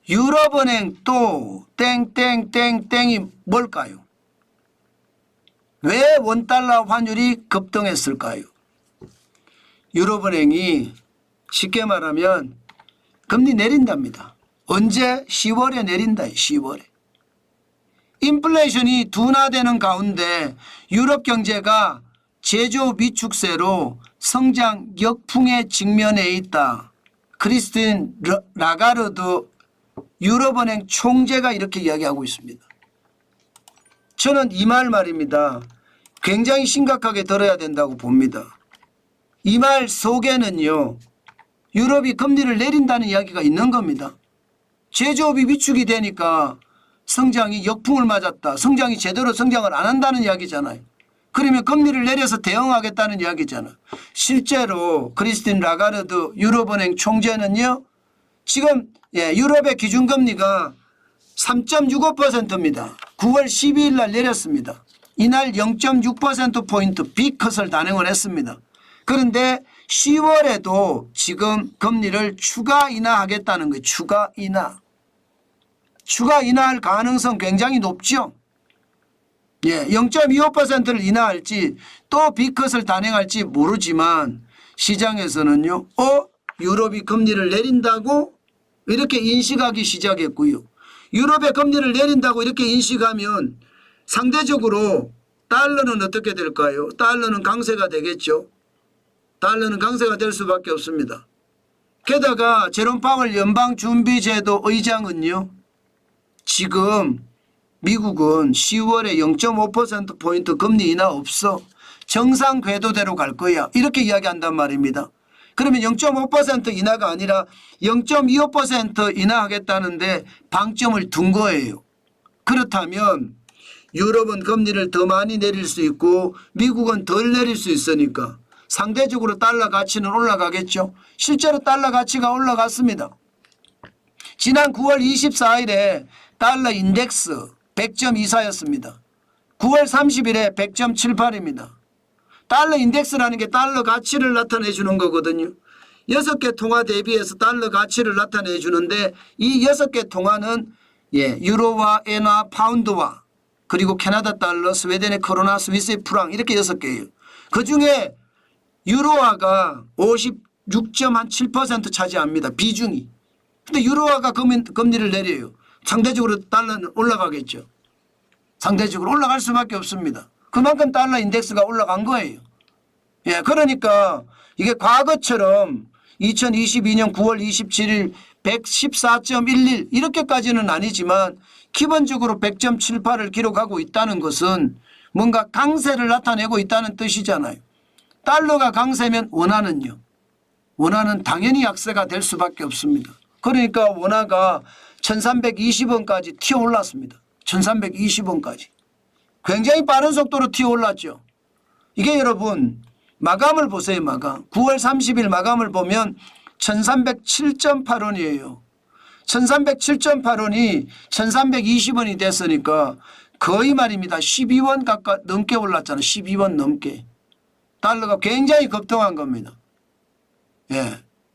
유럽은행 또 땡땡땡땡이 뭘까요? 왜 원달러 환율이 급등했을까요? 유럽은행이 쉽게 말하면 금리 내린답니다. 언제? 10월에 내린다. 10월에. 인플레이션이 둔화되는 가운데 유럽 경제가 제조업 위축세로 성장 역풍에 직면해 있다. 크리스틴 라가르드 유럽은행 총재가 이렇게 이야기하고 있습니다. 저는 이 말입니다. 굉장히 심각하게 들어야 된다고 봅니다. 이 말 속에는요. 유럽이 금리를 내린다는 이야기가 있는 겁니다. 제조업이 위축이 되니까 성장이 역풍을 맞았다. 성장이 제대로 성장을 안 한다는 이야기잖아요. 그러면 금리를 내려서 대응하겠다는 이야기잖아요. 실제로 크리스틴 라가르드 유럽은행 총재는요. 지금 유럽의 기준금리가 3.65%입니다. 9월 12일 날 내렸습니다. 이날 0.6%포인트 B컷을 단행을 했습니다. 그런데 10월에도 지금 금리를 추가 인하하겠다는 거예요. 추가 인하. 추가 인하할 가능성 굉장히 높죠. 0.25%를 인하할지 또 B컷을 단행할지 모르지만 시장에서는요. 유럽이 금리를 내린다고 이렇게 인식하기 시작했고요. 유럽의 금리를 내린다고 이렇게 인식하면 상대적으로 달러는 어떻게 될까요? 달러는 강세가 되겠죠. 달러는 강세가 될 수밖에 없습니다. 게다가 제롬 파월 연방준비제도 의장은요. 지금 미국은 10월에 0.5%포인트 금리 인하 없어. 정상 궤도대로 갈 거야. 이렇게 이야기한단 말입니다. 그러면 0.5% 인하가 아니라 0.25% 인하하겠다는데 방점을 둔 거예요. 그렇다면 유럽은 금리를 더 많이 내릴 수 있고 미국은 덜 내릴 수 있으니까 상대적으로 달러 가치는 올라가겠죠. 실제로 달러 가치가 올라갔습니다. 지난 9월 24일에 달러 인덱스 100.24였습니다. 9월 30일에 100.78입니다. 달러 인덱스라는 게 달러 가치를 나타내 주는 거거든요. 6개 통화 대비해서 달러 가치를 나타내 주는데 이 6개 통화는 유로와 엔화, 파운드와 그리고 캐나다 달러, 스웨덴의 크로나, 스위스의 프랑 이렇게 6개예요. 그중에 유로화가 56.7% 차지합니다. 비중이. 근데 유로화가 금리를 내려요. 상대적으로 달러는 올라가겠죠. 상대적으로 올라갈 수밖에 없습니다. 그만큼 달러 인덱스가 올라간 거예요. 그러니까 이게 과거처럼 2022년 9월 27일 114.11 이렇게까지는 아니지만 기본적으로 100.78을 기록하고 있다는 것은 뭔가 강세를 나타내고 있다는 뜻이잖아요. 달러가 강세면 원화는요. 원화는 당연히 약세가 될 수밖에 없습니다. 그러니까 원화가 1320원까지 튀어올랐습니다. 1320원까지. 굉장히 빠른 속도로 튀어올랐죠. 이게 여러분 마감을 보세요. 마감. 9월 30일 마감을 보면 1307.8원이에요. 1307.8원이 1320원이 됐으니까 거의 말입니다. 12원 가까이 넘게 올랐잖아요. 12원 넘게. 달러가 굉장히 급등한 겁니다.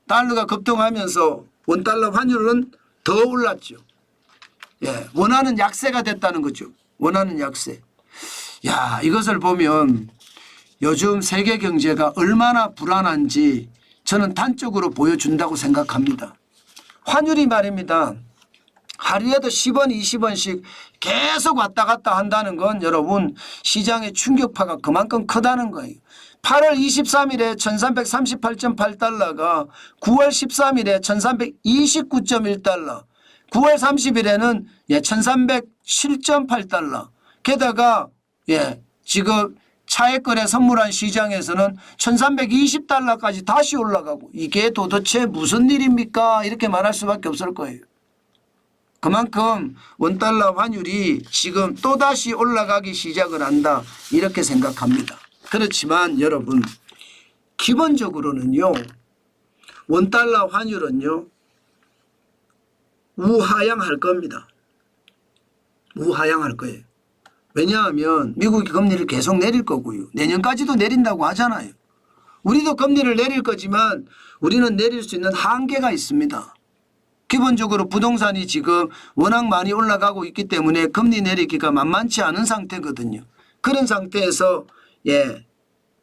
달러가 급등하면서 원달러 환율은 더 올랐죠. 원화는 약세가 됐다는 거죠. 원화는 약세. 이것을 보면 요즘 세계 경제가 얼마나 불안한지 저는 단적으로 보여준다고 생각합니다. 환율이 말입니다. 하루에도 10원, 20원씩 계속 왔다 갔다 한다는 건 여러분 시장의 충격파가 그만큼 크다는 거예요. 8월 23일에 1338.8달러가 9월 13일에 1329.1달러 9월 30일에는 1307.8달러 게다가 지금 차액거래 선물한 시장에서는 1320달러까지 다시 올라가고 이게 도대체 무슨 일입니까? 이렇게 말할 수밖에 없을 거예요. 그만큼 원달러 환율이 지금 또다시 올라가기 시작을 한다 이렇게 생각합니다. 그렇지만 여러분 기본적으로는요. 원달러 환율은요. 우하향할 겁니다. 우하향할 거예요. 왜냐하면 미국이 금리를 계속 내릴 거고요. 내년까지도 내린다고 하잖아요. 우리도 금리를 내릴 거지만 우리는 내릴 수 있는 한계가 있습니다. 기본적으로 부동산이 지금 워낙 많이 올라가고 있기 때문에 금리 내리기가 만만치 않은 상태거든요. 그런 상태에서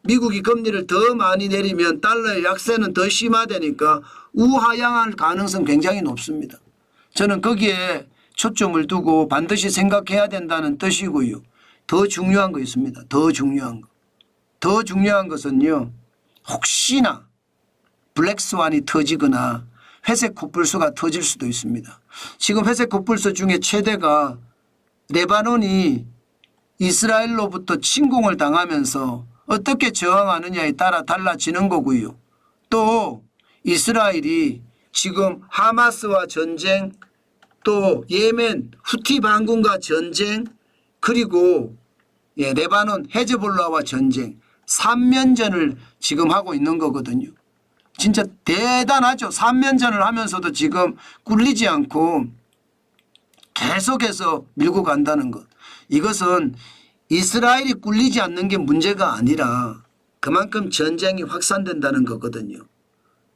미국이 금리를 더 많이 내리면 달러의 약세는 더 심화되니까 우하향할 가능성 굉장히 높습니다. 저는 거기에 초점을 두고 반드시 생각해야 된다는 뜻이고요. 더 중요한 거 있습니다. 더 중요한 거. 더 중요한 것은요. 혹시나 블랙스완이 터지거나 회색 코뿔소가 터질 수도 있습니다. 지금 회색 코뿔소 중에 최대가 레바논이 이스라엘로부터 침공을 당하면서 어떻게 저항하느냐에 따라 달라지는 거고요. 또 이스라엘이 지금 하마스와 전쟁, 또 예멘 후티 반군과 전쟁, 그리고 레바논 헤즈볼라와 전쟁 3면전을 지금 하고 있는 거거든요. 진짜 대단하죠. 3면전을 하면서도 지금 꿀리지 않고 계속해서 밀고 간다는 것. 이것은 이스라엘이 꿀리지 않는 게 문제가 아니라 그만큼 전쟁이 확산된다는 거거든요.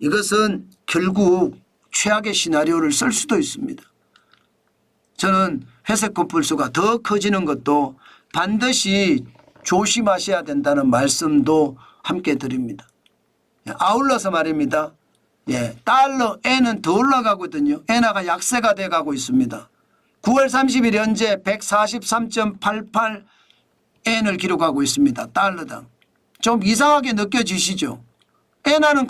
이것은 결국 최악의 시나리오를 쓸 수도 있습니다. 저는 회색 코뿔소가 더 커지는 것도 반드시 조심하셔야 된다는 말씀도 함께 드립니다. 아울러서 말입니다. 달러 엔은 더 올라가거든요. 엔화가 약세가 돼 가고 있습니다. 9월 30일 현재 143.88 엔을 기록하고 있습니다. 달러당. 좀 이상하게 느껴지시죠? 엔화는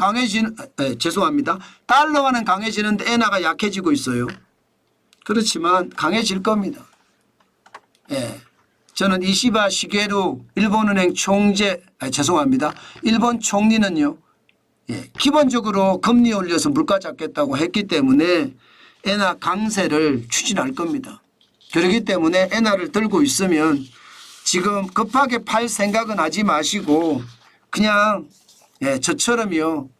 죄송합니다. 달러화는 강해지는데 엔화가 약해지고 있어요. 그렇지만 강해질 겁니다. 저는 이시바 시게루 일본은행 죄송합니다. 일본 총리는요. 기본적으로 금리 올려서 물가 잡겠다고 했기 때문에 엔화 강세를 추진할 겁니다. 그렇기 때문에 엔화를 들고 있으면 지금 급하게 팔 생각은 하지 마시고 그냥 저처럼요.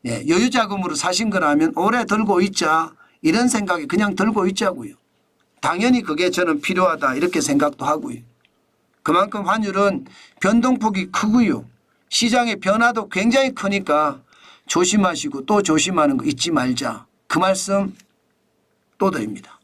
여유자금으로 사신 거라면 오래 들고 있자 이런 생각이 그냥 들고 있자고요. 당연히 그게 저는 필요하다 이렇게 생각도 하고요. 그만큼 환율은 변동폭이 크고요. 시장의 변화도 굉장히 크니까 조심하시고 또 조심하는 거 잊지 말자. 그 말씀 또 드립니다.